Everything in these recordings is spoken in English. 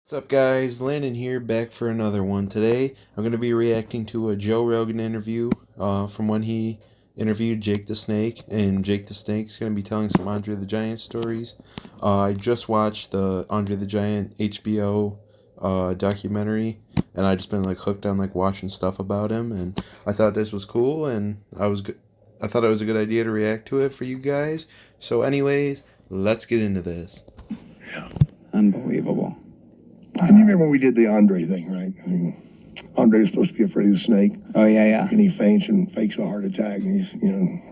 What's up, guys? Landon here, back for another one. Today, I'm going to be reacting to a Joe Rogan interview from when he interviewed Jake the Snake, and Jake the Snake's going to be telling some Andre the Giant stories. I just watched the Andre the Giant HBO documentary, and I just been hooked on watching stuff about him, and I thought this was cool, and I thought it was a good idea to react to it for you guys. So, anyways, let's get into this. Yeah, unbelievable. And you remember when we did the Andre thing, right? I mean, Andre was supposed to be afraid of the snake. Oh, yeah. And he faints and fakes a heart attack, and he's,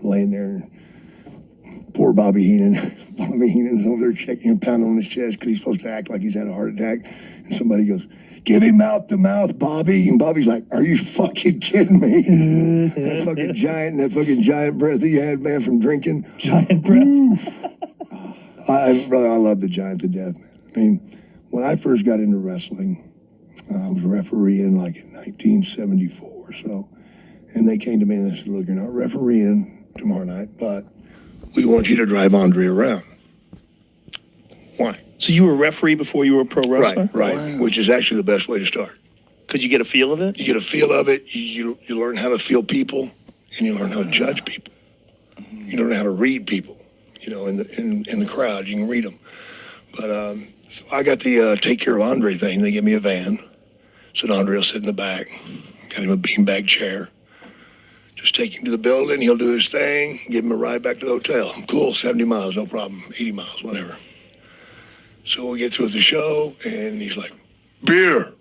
laying there. And poor Bobby Heenan. Bobby Heenan's over there checking and pounding on his chest because he's supposed to act like he's had a heart attack. And somebody goes, "Give him mouth to mouth, Bobby." And Bobby's like, "Are you fucking kidding me?" that fucking giant breath he had, man, from drinking. Giant breath. Brother, I love the Giant to death, man. I mean, when I first got into wrestling, I was refereeing in 1974 or so. And they came to me and they said, "Look, you're not refereeing tomorrow night, but we want you to drive Andre around." Why? So you were a referee before you were a pro wrestler? Right. Wow. Which is actually the best way to start. Because you get a feel of it? You get a feel of it. You learn how to feel people, and you learn how to judge people. You learn how to read people, in the crowd. You can read them. But so I got the take care of Andre thing. They gave me a van. Said Andre will sit in the back. Got him a beanbag chair. Just take him to the building. He'll do his thing. Give him a ride back to the hotel. Cool, 70 miles, no problem. 80 miles, whatever. So we get through with the show, and he's like, "Beer."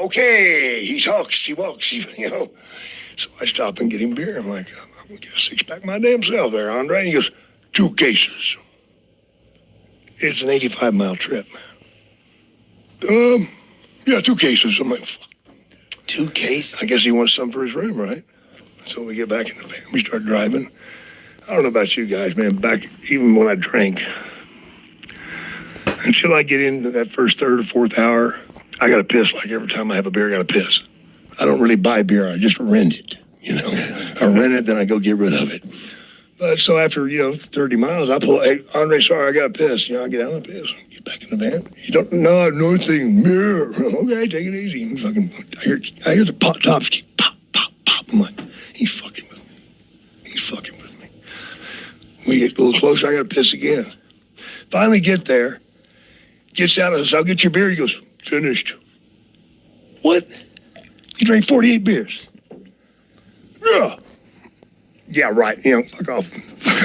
Okay, he talks, he walks, So I stop and get him beer. I'm like, "I'm going to get a six-pack my damn self there, Andre." And he goes, "2 cases. It's an 85-mile trip, man." Yeah, 2 cases. I'm like, "Fuck." 2 cases? I guess he wants some for his room, right? So we get back in the van. We start driving. I don't know about you guys, man. Back even when I drank, until I get into that first third or fourth hour, I got to piss. Like every time I have a beer, I got to piss. I don't really buy beer. I just rent it, I rent it, then I go get rid of it. But so after, 30 miles, I pull, "Hey, Andre, sorry, I got to piss." I get out of the piss, get back in the van. "You don't know nothing, beer." "Okay, take it easy." And I hear the tops keep pop, pop, pop. I'm like, he's fucking with me. He's fucking with me. We get a little closer, I got to piss again. Finally get there, gets out of us, "I'll get your beer." He goes, "Finished." "What? You drank 48 beers?" "Yeah." "Yeah, right. Fuck off,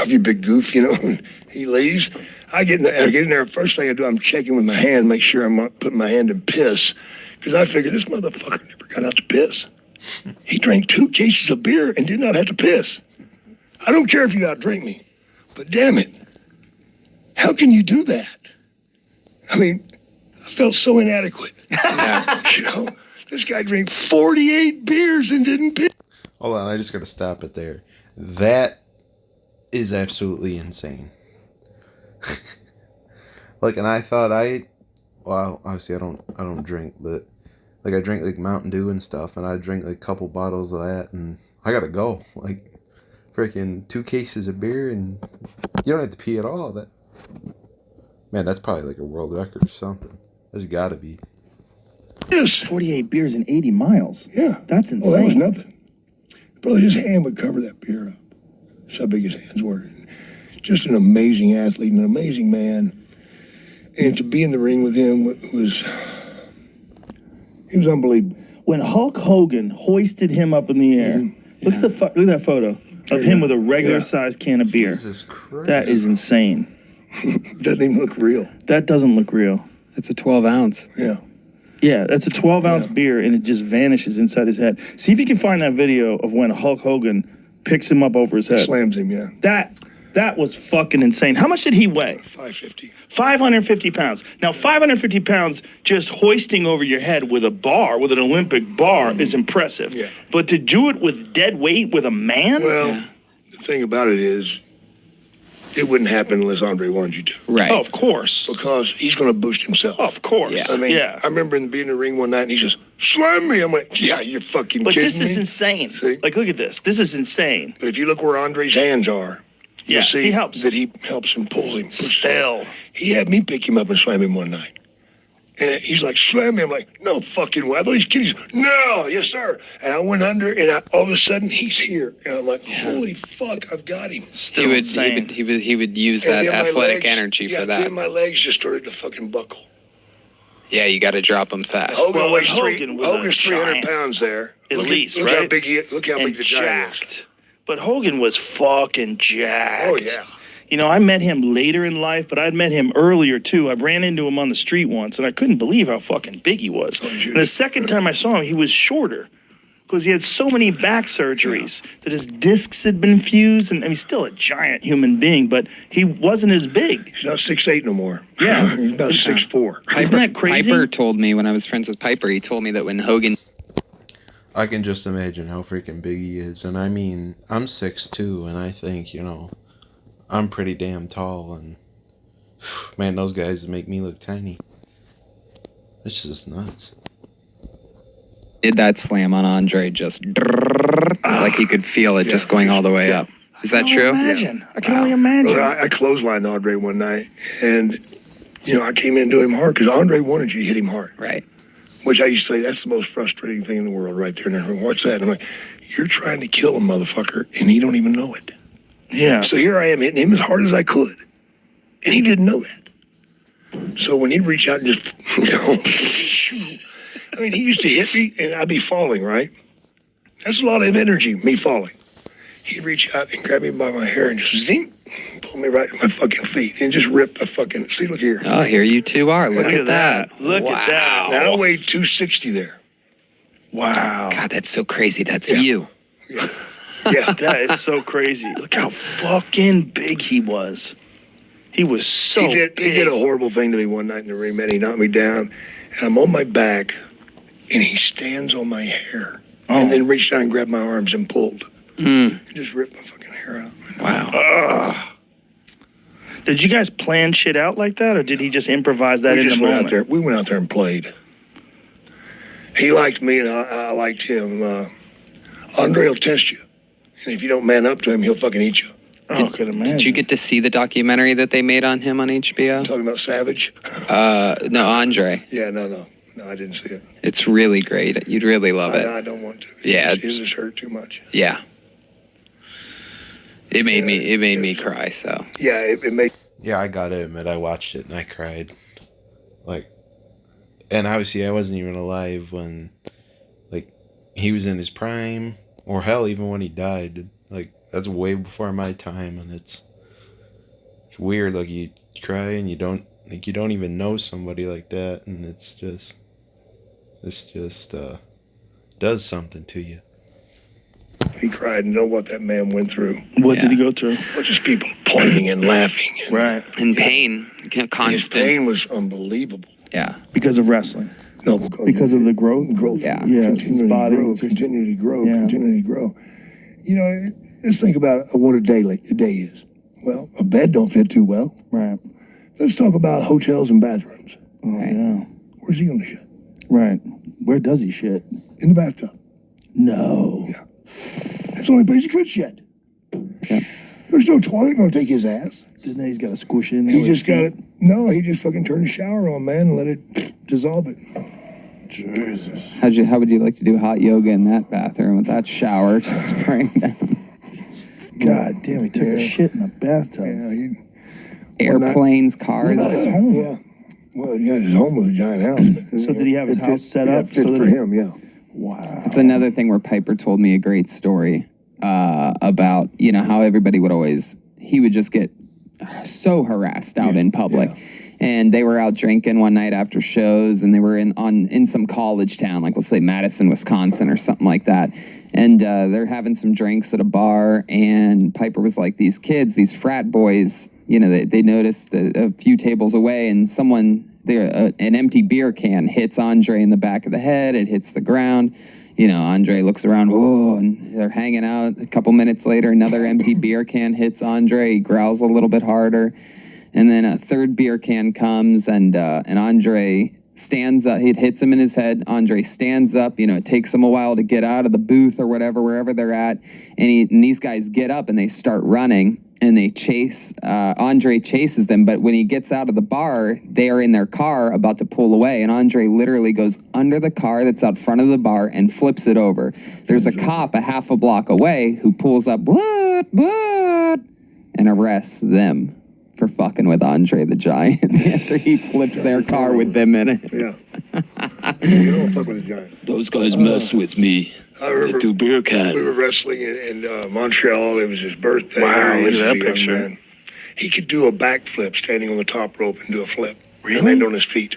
you big goof." He leaves. I get in there. First thing I do, I'm checking with my hand, make sure I'm not putting my hand in piss, because I figure this motherfucker never got out to piss. He drank 2 cases of beer and did not have to piss. I don't care if you outdrink me, but damn it, how can you do that? I mean, I felt so inadequate. This guy drank 48 beers and didn't piss. Hold on, I just gotta stop it there. That is absolutely insane. And I thought obviously I don't drink, but I drink Mountain Dew and stuff, and I drink a couple bottles of that, and I gotta go. Freaking 2 cases of beer, and you don't have to pee at all. Man, that's probably a world record or something. There's gotta be. Yes. 48 beers in 80 miles. Yeah. That's insane. Well, that was nothing. Brother, his hand would cover that beer up. That's how big his hands were. Just an amazing athlete, an amazing man. And to be in the ring with him was unbelievable. When Hulk Hogan hoisted him up in the air, look at that photo of him with a regular-sized can of beer. Jesus Christ. That is insane. Doesn't even look real. That doesn't look real. It's a 12-ounce. Yeah. Yeah, that's a 12-ounce beer, and it just vanishes inside his head. See if you can find that video of when Hulk Hogan picks him up over his head. Slams him, yeah. That was fucking insane. How much did he weigh? 550. 550 pounds. Now, 550 pounds just hoisting over your head with an Olympic bar is impressive. Yeah. But to do it with dead weight with a man? Well, the thing about it is, it wouldn't happen unless Andre wanted you to. Right. Oh, of course. Because he's going to boost himself. Of course. Yeah. I mean, yeah. I remember being in the ring one night and he says, "Slam me." I'm like, "Yeah, you're fucking But kidding this is me?" insane. See? Look at this. This is insane. But if you look where Andre's hands are, Yeah, you'll see he helps. that he helps him, pulls him. pushes him. Still. He had me pick him up and slam him one night. And he's like, slam me. I'm like, no fucking way. I thought he's kidding. No, yes, sir. And I went under, and all of a sudden, he's here. And I'm like, holy fuck, I've got him. Still insane. He would use that athletic energy for that. Then my legs just started to fucking buckle. Yeah, you got to drop them fast. Hogan weighs Hogan's 300 pounds there. At least, look right? How big look how big the giant is. Jacked. But Hogan was fucking jacked. Oh, yeah. You know, I met him later in life, but I'd met him earlier, too. I ran into him on the street once, and I couldn't believe how fucking big he was. And the second time I saw him, he was shorter because he had so many back surgeries that his discs had been fused. And he's still a giant human being, but he wasn't as big. He's not 6'8" no more. Yeah. He's about 6'4". Isn't that crazy? Piper told me when I was friends with Piper, he told me that when Hogan... I can just imagine how freaking big he is. And I mean, I'm 6'2", and I think, you know, I'm pretty damn tall. And, man, those guys make me look tiny. It's just nuts. Did that slam on Andre just... like he could feel it just going all the way up. Is that true? Imagine. I can only imagine. Well, I clotheslined Andre one night, and, you know, I came in to him hard because Andre wanted you to hit him hard. Right. Which I used to say, that's the most frustrating thing in the world right there. And everyone, what's that? And I'm like, you're trying to kill a motherfucker, and he don't even know it. Yeah. So here I am hitting him as hard as I could, and he didn't know that. So when he'd reach out and just, you know, I mean, he used to hit me, and I'd be falling, right? That's a lot of energy, me falling. He'd reach out and grab me by my hair and just zing, pull me right to my fucking feet and just rip the fucking, see, look here. Oh, here you two are. Look at that. Look at that. Now I weighed 260 there. Wow. God, that's so crazy. That's Yeah. you. Yeah. Yeah. That is so crazy. Look how fucking big he was. He was so big. He did a horrible thing to me one night in the ring, man. He knocked me down, and I'm on my back, and he stands on my hair, and then reached down and grabbed my arms and pulled. And just ripped my fucking hair out. Wow. Did you guys plan shit out like that, or did he just improvise that in the moment? We went out there and played. He liked me, and I liked him. Andre will test you. And if you don't man up to him, he'll fucking eat you. I could imagine. Did you get to see the documentary that they made on him on HBO? Talking about Savage? No, Andre. Yeah, no, I didn't see it. It's really great. You'd really love it. I don't want to. Yeah. It just hurt too much. Yeah. It made me cry, so. Yeah, it made... Yeah, I gotta admit, I watched it and I cried. Like, and obviously I wasn't even alive when, like, he was in his prime, or hell, even when he died. Like, that's way before my time, and it's weird. Like, you cry and you don't even know somebody like that, and it's just does something to you. He cried and know what that man went through. What did he go through? Well, just people pointing and laughing. And, Right. In pain. His Constant. pain was unbelievable. Yeah. Because of wrestling. No, Because of the growth. growth. Yeah. Yeah, Continually his body grow, just- continually grow, Yeah. continually grow. You know, let's think about what a day is. Well, a bed don't fit too well. Right. Let's talk about hotels and bathrooms. Oh, yeah. Where's he gonna shit? Right. Where does he shit? In the bathtub. No. Yeah. That's the only place he could shit. Yeah. There's no toilet gonna take his ass. Didn't he's got to squish it in there? He just got it. No, he just fucking turned the shower on, man, and let it dissolve it. Jesus. How would you like to do hot yoga in that bathroom with that shower just spraying down? God damn, he took a shit in the bathtub. Yeah, Airplanes, cars. Yeah. Well, yeah, his home was a giant house. So did he have his house set up? Fit so for him, yeah. Wow. It's another thing where Piper told me a great story about, you know, how everybody he would just get so harassed out in public. Yeah. And they were out drinking one night after shows, and they were in some college town, like we'll say Madison, Wisconsin or something like that. And they're having some drinks at a bar, and Piper was like, these kids, these frat boys, you know, they noticed a few tables away, and an empty beer can hits Andre in the back of the head. It hits the ground. You know, Andre looks around, whoa, and they're hanging out. A couple minutes later, another empty beer can hits Andre. He growls a little bit harder. And then a third beer can comes, and Andre stands up. It hits him in his head. Andre stands up. You know, it takes him a while to get out of the booth or whatever, wherever they're at. And these guys get up and they start running. and they chase, Andre chases them, but when he gets out of the bar, they are in their car about to pull away, and Andre literally goes under the car that's out front of the bar and flips it over. There's a cop a half a block away who pulls up, what, and arrests them for fucking with Andre the Giant after he flips their car with them in it. Yeah. You don't fuck with the Giant. Those guys mess with me. I remember To beer cat. we were wrestling in Montreal. It was his birthday. Wow, He look was at a that young picture. man. He could do a backflip standing on the top rope and do a flip. Really? And land on his feet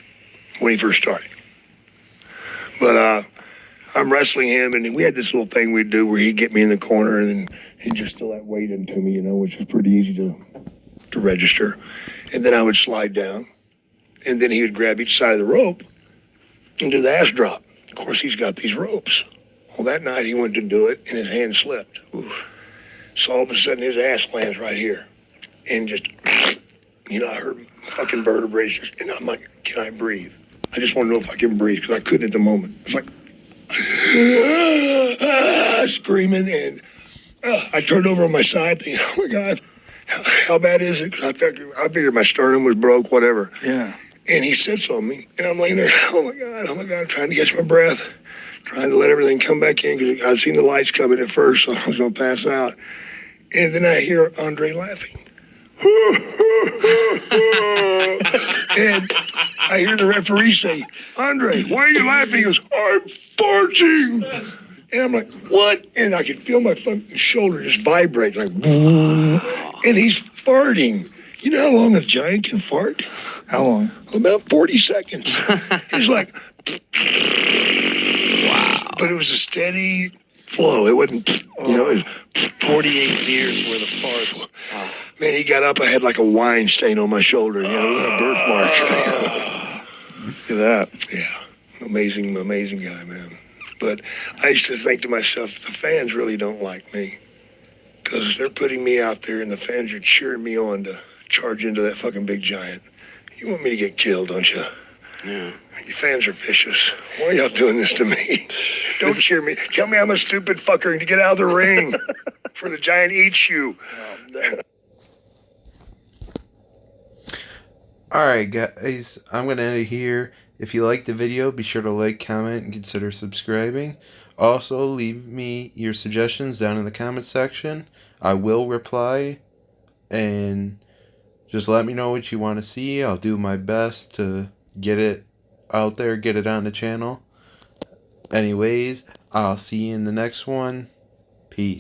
when he first started. But I'm wrestling him, and we had this little thing we'd do where he'd get me in the corner, and then he'd just throw that weight into me, which is pretty easy to register. And then I would slide down, and then he would grab each side of the rope and do the ass drop. Of course, he's got these ropes. Well, that night he went to do it, and his hand slipped. Oof. So all of a sudden, his ass lands right here. And just, I heard fucking vertebrae just, and I'm like, can I breathe? I just want to know if I can breathe, because I couldn't at the moment. It's like, screaming, and I turned over on my side thinking, oh my God, how bad is it? 'Cause I figured my sternum was broke, whatever. Yeah. And he sits on me, and I'm laying there, oh my God, trying to catch my breath, trying to let everything come back in, because I'd seen the lights coming at first, so I was going to pass out. And then I hear Andre laughing. And I hear the referee say, Andre, why are you laughing? He goes, I'm farting. And I'm like, what? And I could feel my fucking shoulder just vibrate, like, and he's farting. You know how long a giant can fart? How long? About 40 seconds. He's like, wow. But it was a steady flow. It wasn't, it was 48 years worth of farts. Wow. Man, he got up, I had like a wine stain on my shoulder, a birthmark. Look at that. Yeah, amazing guy, man. But I used to think to myself, the fans really don't like me, because they're putting me out there and the fans are cheering me on to charge into that fucking big giant. You want me to get killed, don't you? Yeah. You fans are vicious. Why are y'all doing this to me? Don't cheer me. Tell me I'm a stupid fucker and to get out of the ring for the giant eats you. Alright guys, I'm going to end it here. If you liked the video, be sure to like, comment, and consider subscribing. Also, leave me your suggestions down in the comment section. I will reply, and just let me know what you want to see. I'll do my best to get it out there, get it on the channel. Anyways, I'll see you in the next one. Peace.